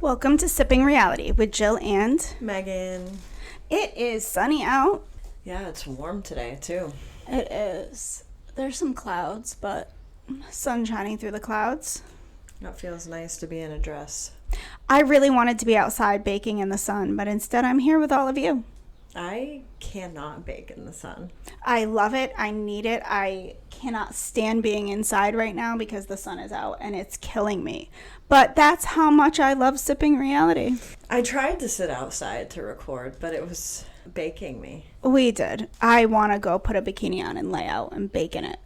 Welcome to Sipping Reality with Jill and Megan. It is sunny out. Yeah, it's warm today too. It is. There's some clouds, but sun shining through the clouds. It feels nice to be in a dress. I really wanted to be outside baking in the sun, but instead I'm here with all of you. I cannot bake in the sun. I love it. I need it. I cannot stand being inside right now because the sun is out and it's killing me. But that's how much I love Sipping Reality. I tried to sit outside to record, but it was baking me. We did. I want to go put a bikini on and lay out and bake in it.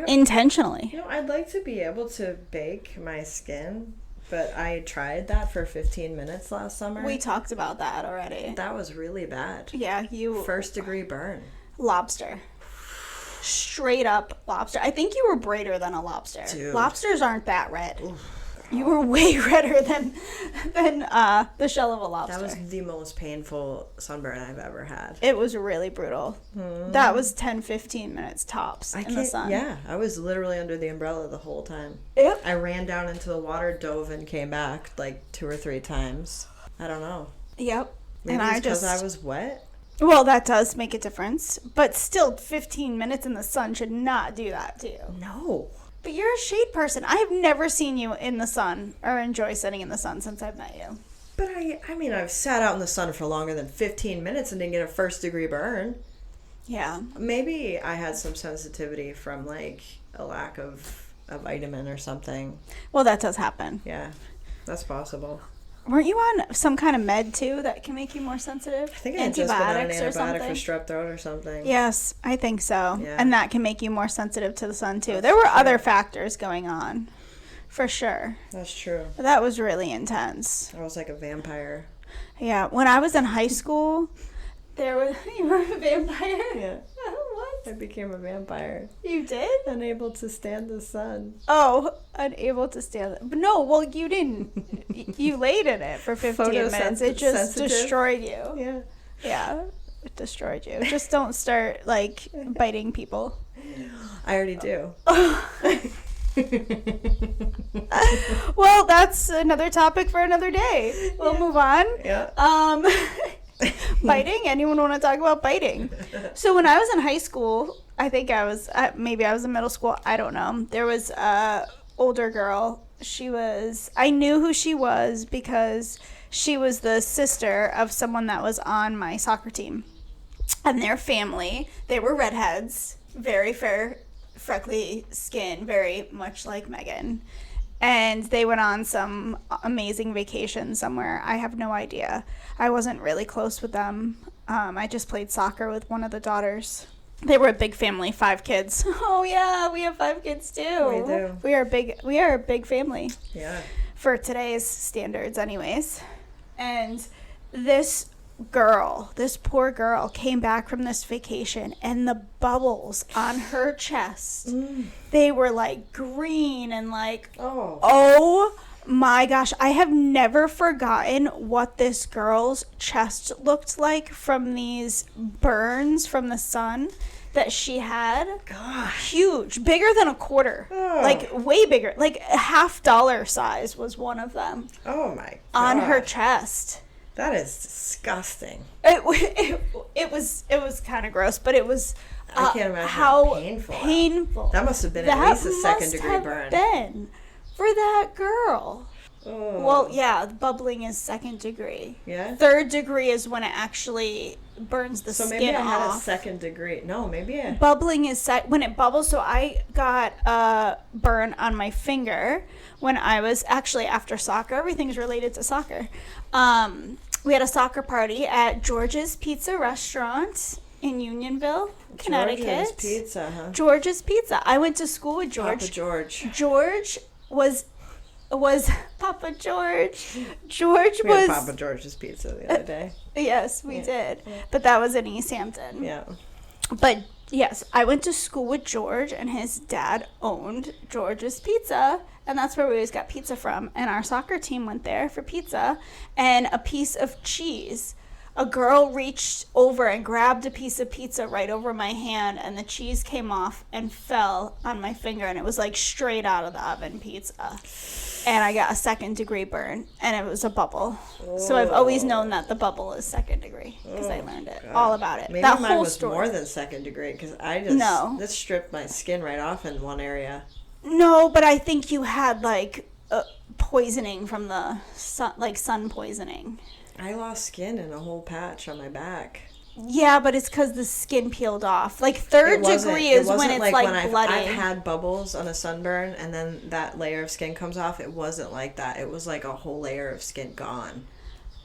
Intentionally. I'd like to be able to bake my skin, but I tried that for 15 minutes last summer. We talked about that already. That was really bad. Yeah, First degree burn. Lobster. Straight up lobster. I think you were brighter than a lobster. Dude. Lobsters aren't that red. Oof. You were way redder than the shell of a lobster. That was the most painful sunburn I've ever had. It was really brutal. That was 10-15 minutes tops in the sun. Yeah, I was literally under the umbrella the whole time. Yep. I ran down into the water, dove, and came back like 2 or 3 times. I don't know. Yep. Maybe it's because I was wet. Well, that does make a difference. But still, 15 minutes in the sun should not do that to you. No. But you're a shade person. I have never seen you in the sun or enjoy sitting in the sun since I've met you. But I mean, I've sat out in the sun for longer than 15 minutes and didn't get a first degree burn. Yeah. Maybe I had some sensitivity from like a lack of a vitamin or something. Well, that does happen. Yeah, that's possible. Weren't you on some kind of med too that can make you more sensitive? I think I had just been on an antibiotic something? for strep throat or something. Yes, I think so. Yeah. And that can make you more sensitive to the sun too. There were other factors going on, for sure. That's true. But that was really intense. I was like a vampire. Yeah, when I was in high school, you were a vampire? Yeah. What? I became a vampire. You did? Unable to stand the sun. Oh, unable to stand it. But no, well, you didn't. You laid in it for 15 minutes. It just destroyed you. Yeah. Yeah, it destroyed you. Just don't start, like, biting people. I already do. Well, that's another topic for another day. We'll move on. Yeah. Biting? Anyone want to talk about biting? So when I was in high school, I think maybe I was in middle school. I don't know. There was a older girl. I knew who she was because she was the sister of someone that was on my soccer team. And their family, they were redheads, very fair, freckly skin, very much like Megan. And they went on some amazing vacation somewhere. I have no idea. I wasn't really close with them. I just played soccer with one of the daughters. They were a big family, 5 kids. Oh yeah, we have 5 kids too. We do. We are a big family. Yeah. For today's standards anyways. And this poor girl came back from this vacation and the bubbles on her chest, they were like green and like, oh my gosh, I have never forgotten what this girl's chest looked like from these burns from the sun that she had. Gosh. Huge, bigger than a quarter, like way bigger, like $50 size was one of them. Oh my gosh. On her chest. That is disgusting. It was kind of gross, but it was. I can't imagine how painful. That must have been at least a second degree burn. Been for that girl. Oh. Well, yeah, bubbling is second degree. Yeah. Third degree is when it actually burns the skin off. So maybe I had a second degree. No, maybe I. Bubbling is when it bubbles. So I got a burn on my finger when I was actually after soccer. Everything's related to soccer. We had a soccer party at George's Pizza Restaurant in Unionville, Connecticut. George's Pizza, huh? George's Pizza. I went to school with George. Papa George. George was Papa George. We had Papa George's Pizza the other day. Yes, we did. Yeah. But that was in East Hampton. Yeah. But yes, I went to school with George, and his dad owned George's Pizza, and that's where we always got pizza from. And our soccer team went there for pizza and a piece of cheese. a girl reached over and grabbed a piece of pizza right over my hand, and the cheese came off and fell on my finger, and it was like straight out of the oven pizza. And I got a 2nd-degree burn, and it was a bubble. So I've always known that the bubble is 2nd degree because I learned it all about it. Maybe that mine whole was story. more than 2nd degree because this stripped my skin right off in one area. No, but I think you had like poisoning from the sun, like sun poisoning. I lost skin in a whole patch on my back. Yeah, but it's because the skin peeled off. Like 3rd degree is when it's like bloody. I've had bubbles on a sunburn and then that layer of skin comes off. It wasn't like that. It was like a whole layer of skin gone.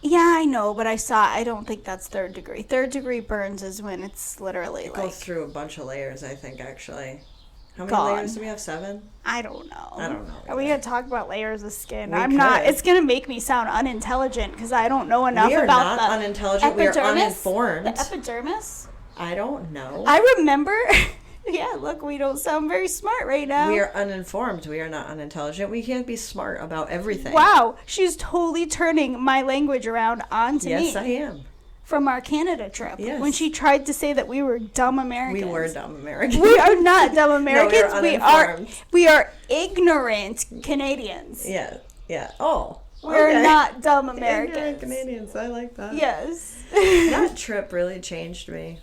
Yeah, I know, but I don't think that's 3rd degree. 3rd degree burns is when it's literally It like... goes through a bunch of layers, I think, actually. How many gone. layers do we have? 7? I don't know. I don't know. Are we going to talk about layers of skin? We I'm not. could. It's going to make me sound unintelligent because I don't know enough We are about not the unintelligent. We are epidermis. uninformed. The epidermis? I don't know. I remember... Yeah, look, we don't sound very smart right now. We are uninformed. We are not unintelligent. We can't be smart about everything. Wow, she's totally turning my language around onto me. Yes, I am. From our Canada trip. Yes. When she tried to say that we were dumb Americans. We were dumb Americans. We are not dumb Americans. No, we're we are ignorant Canadians. Yeah, yeah. Oh. We're okay. not dumb Americans. Ignorant Canadians. I like that. Yes. That trip really changed me.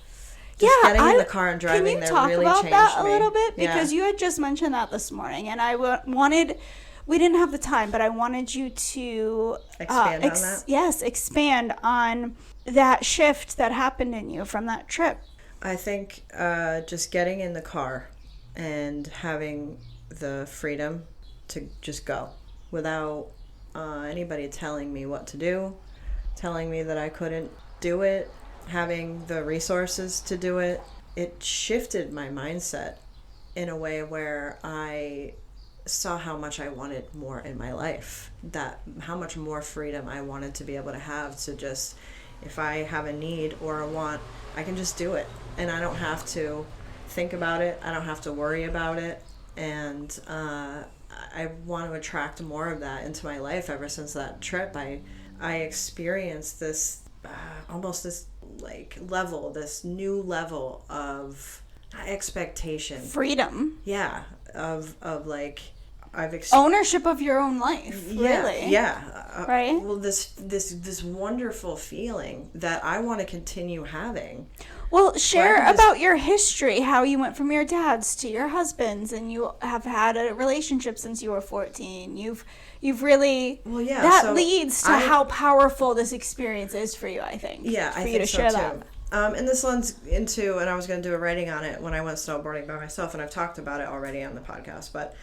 Just getting in the car and driving there really changed me. Can you talk about that a little bit? Because you had just mentioned that this morning, and I wanted... We didn't have the time, but I wanted you to... Expand on that? Yes, expand on that shift that happened in you from that trip. I think just getting in the car and having the freedom to just go without anybody telling me what to do, telling me that I couldn't do it, having the resources to do it. It shifted my mindset in a way where I saw how much I wanted more in my life, that how much more freedom I wanted to be able to have to just, if I have a need or a want, I can just do it. And I don't have to think about it. I don't have to worry about it. And I want to attract more of that into my life. Ever since that trip, I experienced this almost this like level, this new level of expectation. Freedom. Yeah. Of like, ownership of your own life. Yeah, really. Yeah. Right. Well, this wonderful feeling that I want to continue having. Well, share about your history, how you went from your dad's to your husband's, and you have had a relationship since you were 14. You've really... Well, yeah. That leads to how powerful this experience is for you, I think. Yeah, for I you think to so share too. That. And this lends into, and I was going to do a writing on it when I went snowboarding by myself, and I've talked about it already on the podcast. But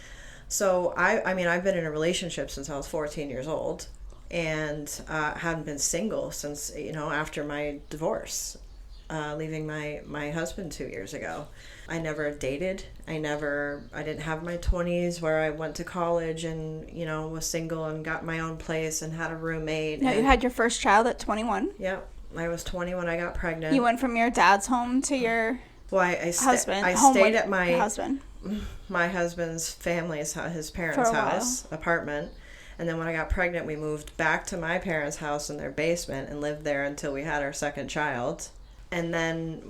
so I mean, I've been in a relationship since I was 14 years old, and hadn't been single since after my divorce, leaving my husband 2 years ago. I never dated. I didn't have my 20s where I went to college and was single and got my own place and had a roommate. No, you had your first child at 21. Yeah. I was 20 when I got pregnant. You went from your dad's home to your husband. I stayed at my husband's family's, his parents' house, apartment. And then when I got pregnant, we moved back to my parents' house in their basement and lived there until we had our second child. And then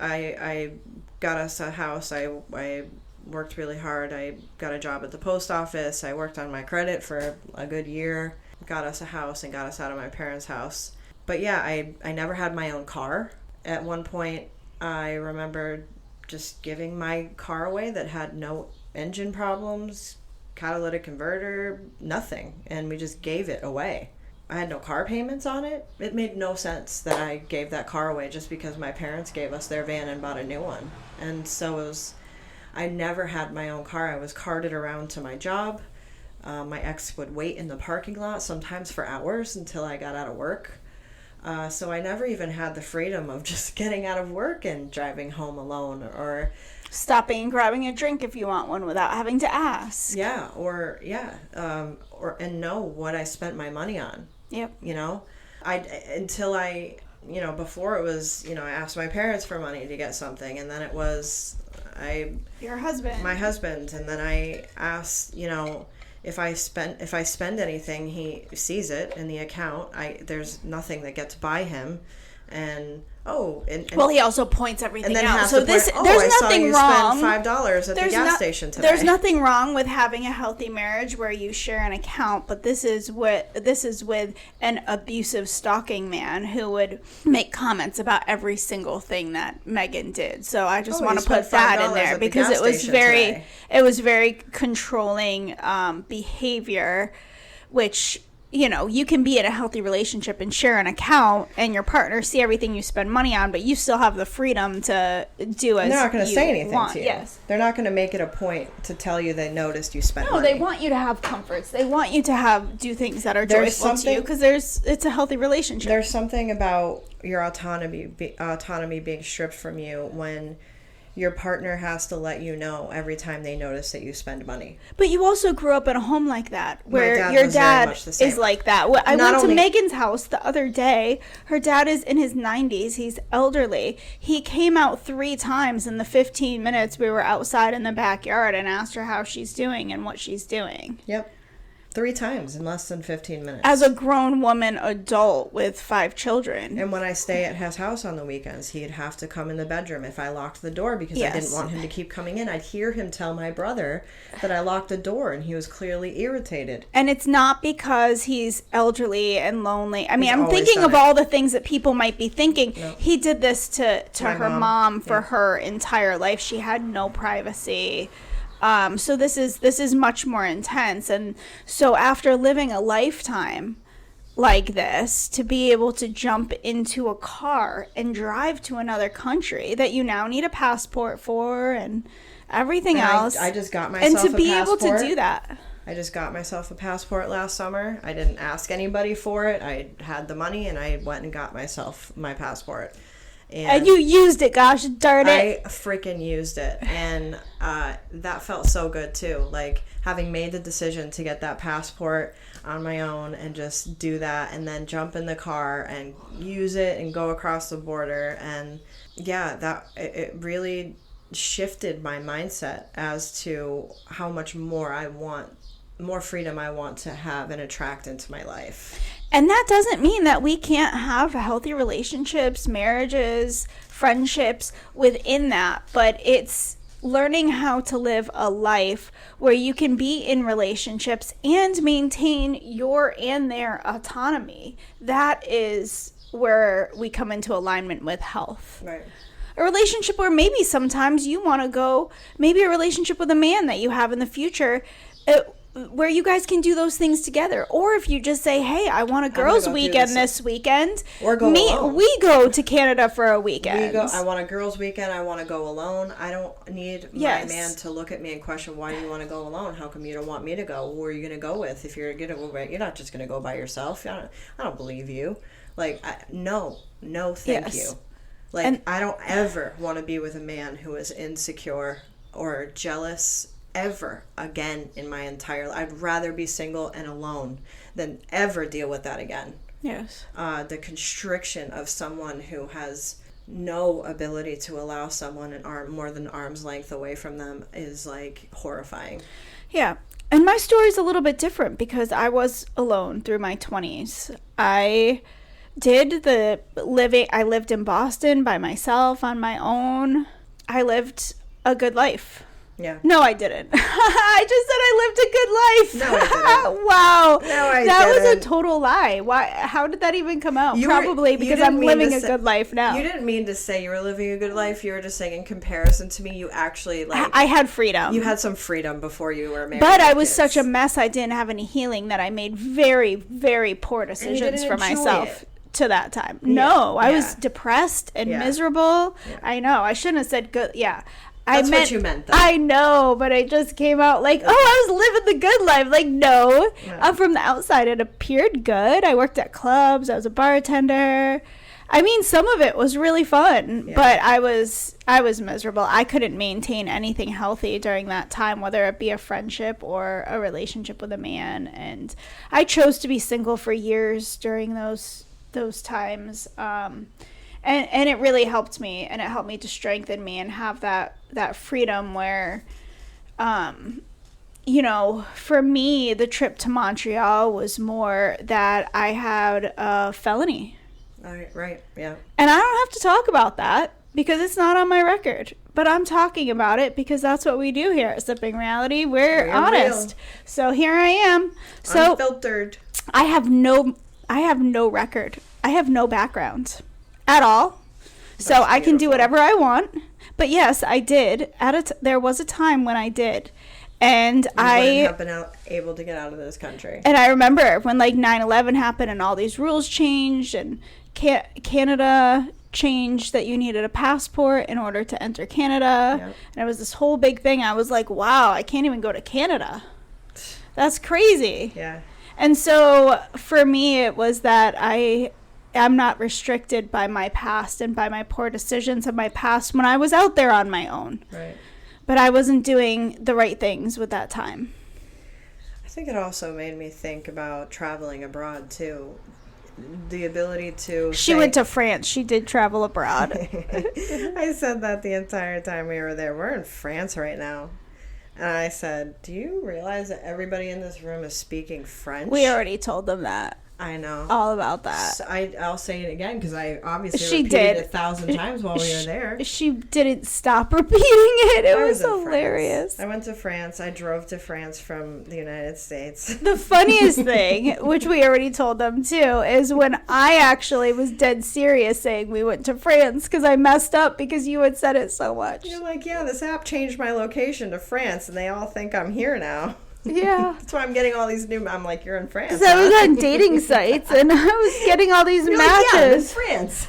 I got us a house. I worked really hard. I got a job at the post office. I worked on my credit for a good year. Got us a house and got us out of my parents' house. But yeah, I never had my own car. At one point, I remember just giving my car away that had no engine problems, catalytic converter, nothing. And we just gave it away. I had no car payments on it. It made no sense that I gave that car away just because my parents gave us their van and bought a new one. And so I never had my own car. I was carted around to my job. My ex would wait in the parking lot sometimes for hours until I got out of work. So I never even had the freedom of just getting out of work and driving home alone, or stopping and grabbing a drink if you want one without having to ask. Yeah, or know what I spent my money on. Yep. Before it was, I asked my parents for money to get something, and then it was your husband. My husband, and then I asked, if I spend anything, he sees it in the account. There's nothing that gets by him. And well, he also points everything out. So there's nothing wrong. Spend $5 at the gas station today. There's nothing wrong with having a healthy marriage where you share an account, but this is with an abusive stalking man who would make comments about every single thing that Megan did. So I just want to put that in there because it was very controlling behavior, which, you know, you can be in a healthy relationship and share an account and your partner see everything you spend money on, but you still have the freedom to do as you want. They're not going to say anything to you. Yes. They're not going to make it a point to tell you they noticed you spent money. No, they want you to have comforts. They want you to do things that are joyful to you because it's a healthy relationship. There's something about your autonomy being stripped from you when your partner has to let you know every time they notice that you spend money. But you also grew up in a home like that, where your dad is like that. I went to Megan's house the other day. Her dad is in his 90s. He's elderly. He came out 3 times in the 15 minutes we were outside in the backyard and asked her how she's doing and what she's doing. Yep. 3 times in less than 15 minutes. As a grown woman adult with 5 children. And when I stay at his house on the weekends, he'd have to come in the bedroom if I locked the door because I didn't want him to keep coming in. I'd hear him tell my brother that I locked the door, and he was clearly irritated. And it's not because he's elderly and lonely. I mean, I'm thinking of all the things that people might be thinking. No. He did this to her mom for her entire life. She had no privacy. So this is much more intense. And so after living a lifetime like this, to be able to jump into a car and drive to another country that you now need a passport for and everything else. I just got myself a passport. And to be able to do that. I just got myself a passport last summer. I didn't ask anybody for it. I had the money and I went and got myself my passport. And you used it, gosh darn it. I freaking used it. And that felt so good, too. Like, having made the decision to get that passport on my own and just do that and then jump in the car and use it and go across the border. And, yeah, it really shifted my mindset as to how much more freedom I want to have and attract into my life. And that doesn't mean that we can't have healthy relationships, marriages, friendships within that, but it's learning how to live a life where you can be in relationships and maintain your and their autonomy. That is where we come into alignment with health. Right. A relationship where maybe sometimes you want to go, maybe a relationship with a man that you have in the future, where you guys can do those things together. Or if you just say, hey, I want a girls' weekend this weekend. Or go alone. We go to Canada for a weekend. I want a girls' weekend. I want to go alone. I don't need my man to look at me and question, why do you want to go alone? How come you don't want me to go? Who are you going to go with? If you're going to go, you're not just going to go by yourself. I don't believe you. Like, no, thank you. Like, I don't ever want to be with a man who is insecure or jealous ever again in my entire life. I'd rather be single and alone than ever deal with that again. Yes. The constriction of someone who has no ability to allow someone more than arm's length away from them is like horrifying. Yeah. And my story's a little bit different because I was alone through my 20s. I lived in Boston by myself on my own. I lived a good life. Yeah. No, I didn't. I just said I lived a good life. No, I didn't. Wow. No, I that didn't. was a total lie. Why? How did that even come out? Probably because I'm living a good life now. You didn't mean to say you were living a good life. You were just saying in comparison to me, you actually I had freedom. You had some freedom before you were married. But I was such a mess. I didn't have any healing that I made very, very poor decisions for myself. To that time. No, I was depressed and miserable. Yeah. I know. I shouldn't have said good. Yeah. That's what you meant, though. I know, but it just came out like, I was living the good life. Like, no. From the outside, it appeared good. I worked at clubs. I was a bartender. I mean, some of it was really fun, but I was miserable. I couldn't maintain anything healthy during that time, whether it be a friendship or a relationship with a man. And I chose to be single for years during those times. And it really helped me, and it helped me to strengthen me and have that freedom where, for me, the trip to Montreal was more that I had a felony. Right, yeah. And I don't have to talk about that because it's not on my record. But I'm talking about it because that's what we do here at Sipping Reality. We're honest. Real. So here I am. So unfiltered. I have no record. I have no background at all. That's so beautiful. I can do whatever I want. But yes, I did. There was a time when I did. And I have been able to get out of this country. And I remember when like 9/11 happened and all these rules changed and Canada changed that you needed a passport in order to enter Canada. Yep. And it was this whole big thing. I was like, wow, I can't even go to Canada. That's crazy. Yeah. And so for me, it was that I am not restricted by my past and by my poor decisions of my past when I was out there on my own. Right. But I wasn't doing the right things with that time. I think it also made me think about traveling abroad, too. The ability to... She went to France. She did travel abroad. I said that the entire time we were there. We're in France right now. And I said, do you realize that everybody in this room is speaking French? We already told them that. I know. All about that. So I'll say it again because I obviously repeated it 1,000 times while we were there. She didn't stop repeating it. It was hilarious. France. I went to France. I drove to France from the United States. The funniest thing, which we already told them too, is when I actually was dead serious saying we went to France because I messed up because you had said it so much. You're like, yeah, this app changed my location to France and they all think I'm here now. Yeah. That's why I'm getting all these new... I'm like, you're in France. Because I was on dating sites and I was getting all these matches. Like, yeah, I'm in France.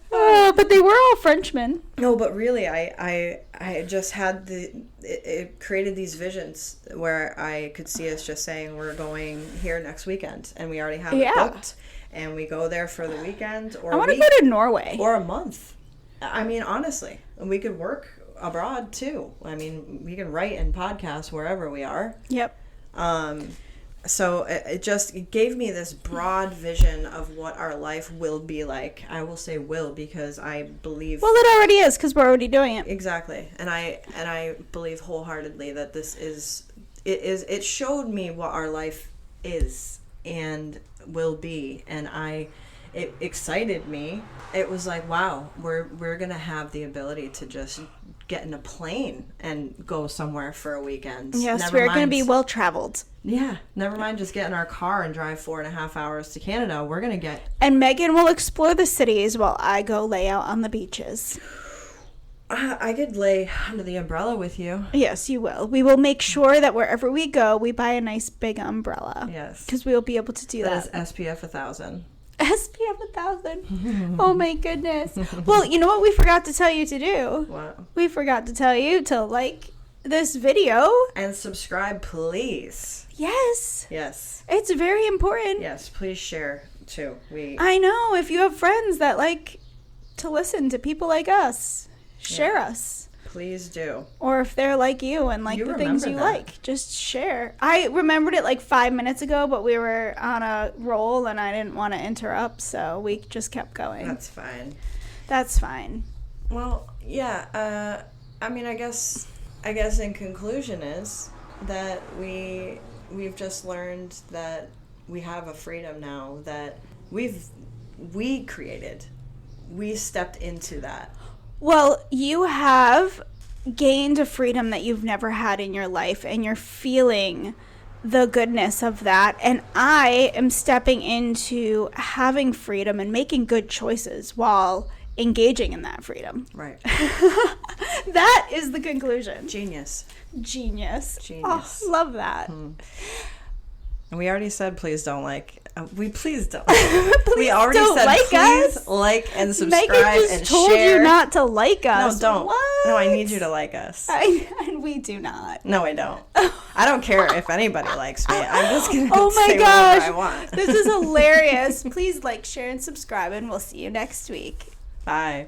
France. But they were all Frenchmen. No, but really, I just had it created these visions where I could see us just saying we're going here next weekend and we already have it booked and we go there for the weekend or I want to go to Norway. Or a month. I mean, honestly, we could work abroad too. I mean, we can write and podcast wherever we are. Yep. So it gave me this broad vision of what our life will be like. I will say will because I believe... Well, it already is because we're already doing it. Exactly. And I believe wholeheartedly that this is... It showed me what our life is and will be. And it excited me. It was like, wow, we're going to have the ability to just get in a plane and go somewhere for a weekend. Yes, we're going to be well traveled. Yeah, never mind just get in our car and drive 4.5 hours to Canada. We're going to get... And Megan will explore the cities while I go lay out on the beaches. I could lay under the umbrella with you. Yes, you will. We will make sure that wherever we go, we buy a nice big umbrella. Yes. Because we will be able to do that. That is SPF 1000. SPF 1000. Oh my goodness. Well, you know what we forgot to tell you to do? What? We forgot to tell you to like this video. And subscribe, please. Yes. Yes. It's very important. Yes, please share too. I know. If you have friends that like to listen to people like us, share us. Please do. Or if they're like you and like the things you like, just share. I remembered it like 5 minutes ago, but we were on a roll and I didn't want to interrupt, so we just kept going. That's fine. That's fine. Well, yeah. I mean, I guess in conclusion is that we've just learned that we have a freedom now that we created. We stepped into that. Well, you have gained a freedom that you've never had in your life, and you're feeling the goodness of that. And I am stepping into having freedom and making good choices while engaging in that freedom. Right. That is the conclusion. Genius. Oh, love that. And we already said please don't like. Please don't. We already said like please us. Like and subscribe Megan just and told share. You not to like us. No, don't. What? No, I need you to like us. And we do not. No, I don't. I don't care if anybody likes me. I'm just gonna say whatever I want. This is hilarious. Please like, share, and subscribe, and we'll see you next week. Bye.